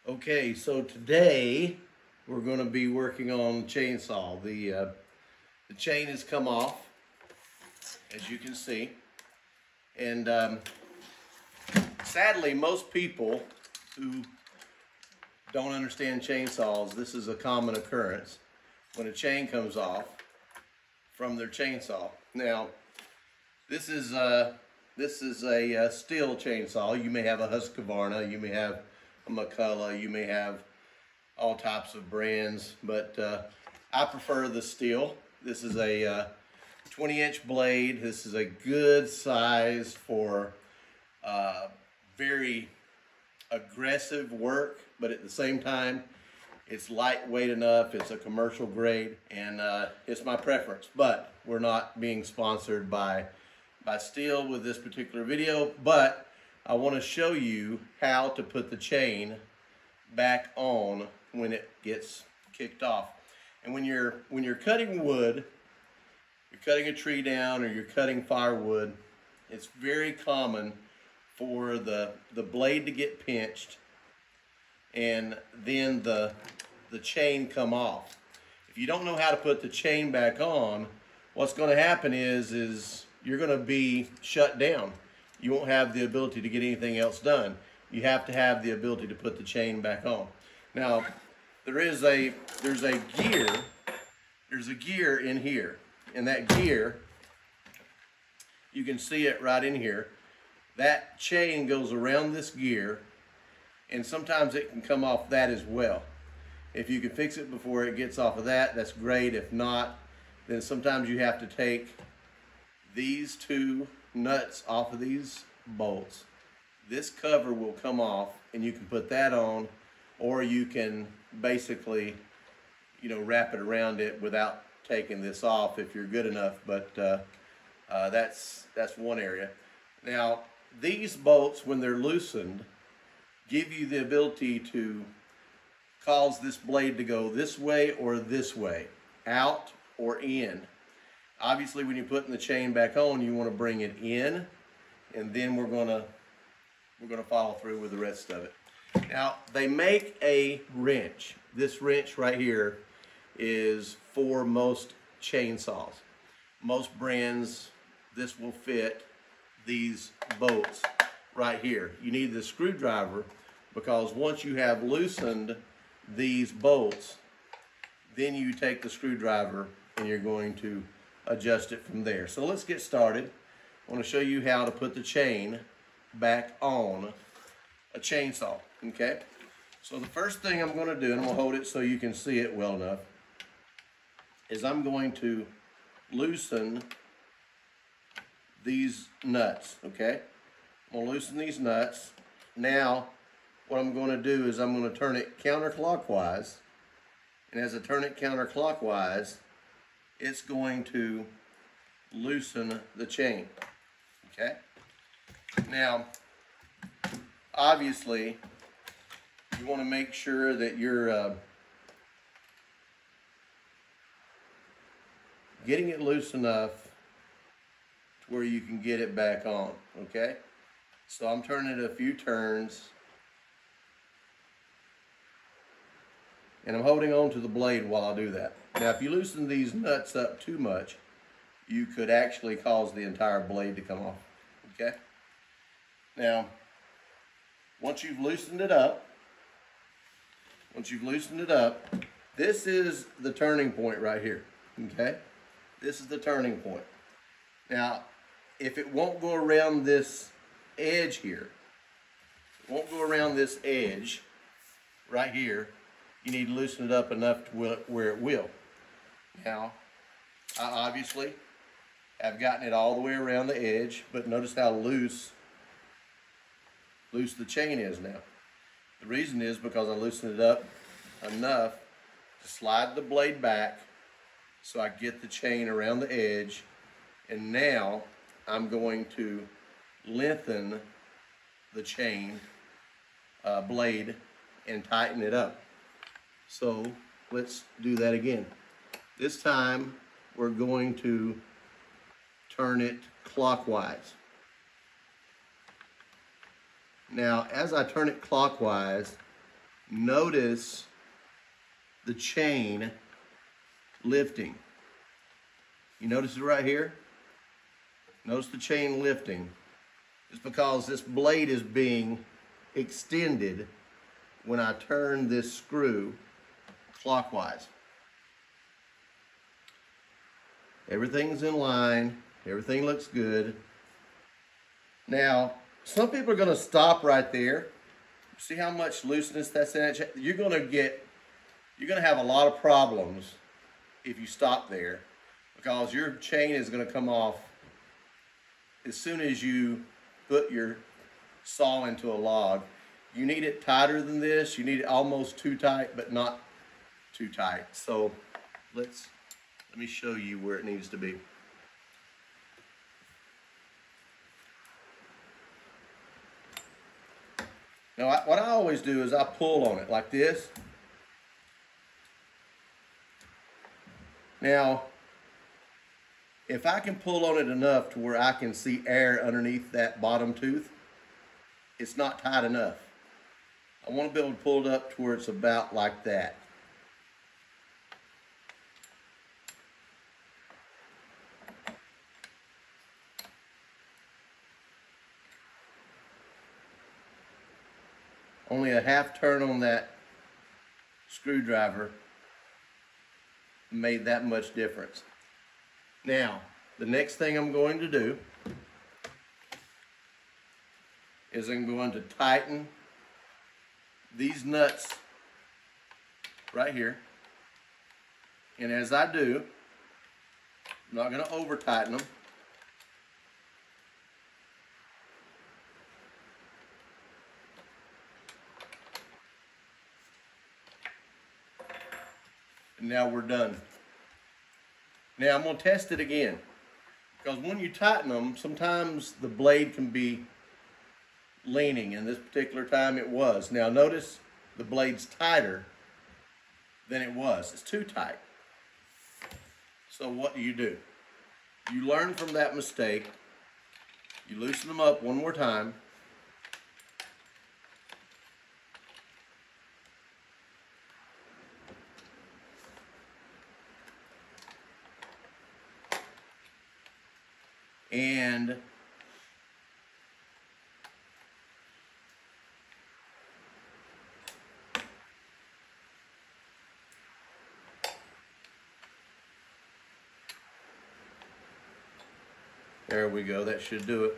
Okay, so today we're going to be working on the chainsaw. The chain has come off, as you can see, and sadly most people who don't understand chainsaws, this is a common occurrence when a chain comes off from their chainsaw. Now, this is a Stihl chainsaw. You may have a Husqvarna, you may have a McCullough, you may have all types of brands, but I prefer the Stihl. This is a 20-inch blade. This is a good size for very aggressive work, but at the same time, it's lightweight enough. It's a commercial grade, and it's my preference. But we're not being sponsored by Stihl with this particular video, but I want to show you how to put the chain back on when it gets kicked off. And when you're cutting wood, you're cutting a tree down or you're cutting firewood, it's very common for the blade to get pinched and then the chain come off. If you don't know how to put the chain back on, what's going to happen is you're going to be shut down. You won't have the ability to get anything else done. You have to have the ability to put the chain back on. Now, there's a gear in here, and that gear, you can see it right in here. That chain goes around this gear, and sometimes it can come off that as well. If you can fix it before it gets off of that, that's great. If not, then sometimes you have to take these two nuts off of these bolts. This cover will come off, and you can put that on, or you can basically, wrap it around it without taking this off if you're good enough. But that's one area. Now, these bolts, when they're loosened, give you the ability to cause this blade to go this way or this way, out or in. Obviously, when you're putting the chain back on, you want to bring it in, and then we're gonna follow through with the rest of it. Now, they make a wrench. This wrench right here is for most chainsaws. Most brands, this will fit these bolts right here. You need the screwdriver because once you have loosened these bolts, then you take the screwdriver and you're going to adjust it from there. So let's get started. I want to show you how to put the chain back on a chainsaw, okay? So the first thing I'm going to do, and I'm going to hold it so you can see it well enough, is I'm going to loosen these nuts, okay? I'm going to loosen these nuts. Now, what I'm going to do is I'm going to turn it counterclockwise, and as I turn it counterclockwise, it's going to loosen the chain, okay? Now, obviously, you want to make sure that you're getting it loose enough to where you can get it back on, okay? So I'm turning it a few turns, and I'm holding on to the blade while I do that. Now, if you loosen these nuts up too much, you could actually cause the entire blade to come off, okay? Now, once you've loosened it up, this is the turning point right here, okay? This is the turning point. Now, if it won't go around this edge here, right here, you need to loosen it up enough to where it will. Now, I obviously have gotten it all the way around the edge, but notice how loose the chain is now. The reason is because I loosened it up enough to slide the blade back so I get the chain around the edge, and now I'm going to lengthen the chain blade and tighten it up. So let's do that again. This time we're going to turn it clockwise. Now, as I turn it clockwise, notice the chain lifting. You notice it right here? Notice the chain lifting. It's because this blade is being extended when I turn this screw clockwise. Everything's in line. Everything looks good. Now, some people are going to stop right there. See how much looseness that's in that chain? You're going to have a lot of problems if you stop there, because your chain is going to come off as soon as you put your saw into a log. You need it tighter than this. You need it almost too tight, but not too tight. So let me show you where it needs to be. Now, what I always do is I pull on it like this. Now, if I can pull on it enough to where I can see air underneath that bottom tooth, it's not tight enough. I want to be able to pull it up to where it's about like that. Only a half turn on that screwdriver made that much difference. Now, the next thing I'm going to do is I'm going to tighten these nuts right here. And as I do, I'm not going to over tighten them. And now we're done. Now I'm going to test it again, because when you tighten them, sometimes the blade can be leaning, and this particular time it was. Now notice the blade's tighter than it was. It's too tight. So what do? You learn from that mistake. You loosen them up one more time. And there we go. That should do it.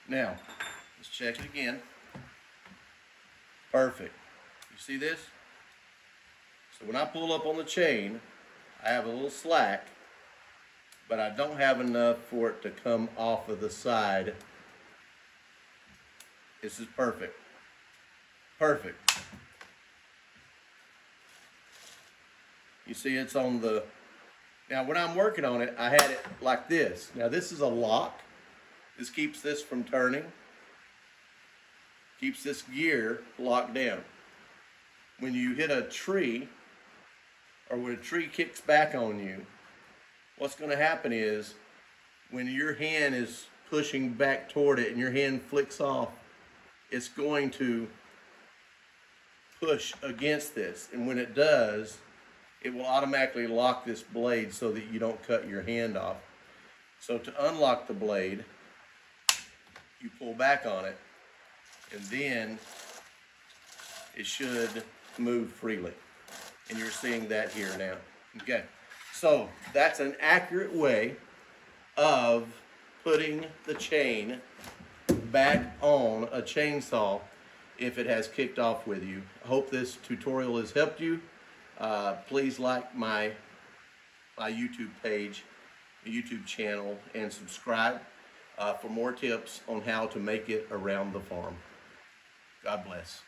Now, let's check it again. Perfect. You see this? So when I pull up on the chain, I have a little slack, but I don't have enough for it to come off of the side. This is perfect. Perfect. You see it's on the... Now when I'm working on it, I had it like this. Now this is a lock. This keeps this from turning, keeps this gear locked down. When you hit a tree, or when a tree kicks back on you, what's going to happen is, when your hand is pushing back toward it and your hand flicks off, it's going to push against this. And when it does, it will automatically lock this blade so that you don't cut your hand off. So to unlock the blade, you pull back on it, and then it should move freely. And you're seeing that here now. Okay, so that's an accurate way of putting the chain back on a chainsaw if it has kicked off with you. I hope this tutorial has helped you. Please like my YouTube page, my YouTube channel, and subscribe for more tips on how to make it around the farm. God bless.